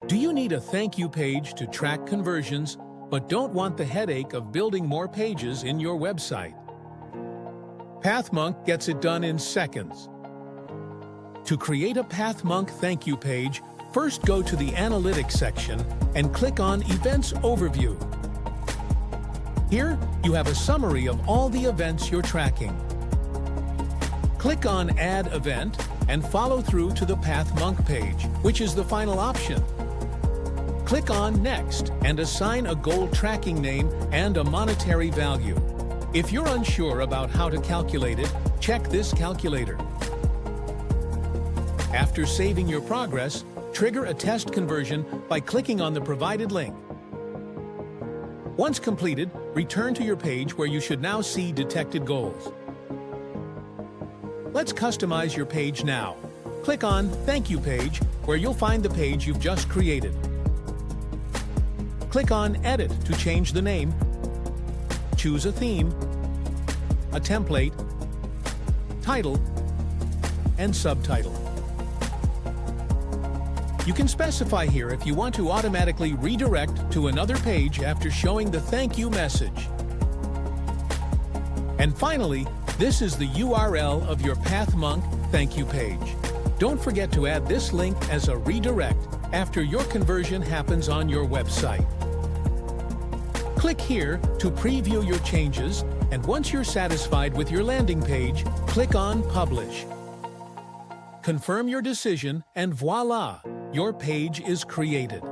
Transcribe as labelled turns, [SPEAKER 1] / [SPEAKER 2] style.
[SPEAKER 1] Do you need a thank you page to track conversions, but don't want the headache of building more pages in your website? Pathmonk gets it done in seconds. To create a Pathmonk thank you page, first go to the Analytics section and click on Events Overview. Here, you have a summary of all the events you're tracking. Click on Add Event and follow through to the Pathmonk page, which is the final option. Click on Next and assign a goal tracking name and a monetary value. If you're unsure about how to calculate it, check this calculator. After saving your progress, trigger a test conversion by clicking on the provided link. Once completed, return to your page where you should now see detected goals. Let's customize your page now. Click on Thank You Page, where you'll find the page you've just created. Click on Edit to change the name. Choose a theme, a template, title, and subtitle. You can specify here if you want to automatically redirect to another page after showing the thank you message. And finally, this is the URL of your Pathmonk thank you page. Don't forget to add this link as a redirect after your conversion happens on your website. Click here to preview your changes, and once you're satisfied with your landing page, click on Publish. Confirm your decision, and voila! Your page is created.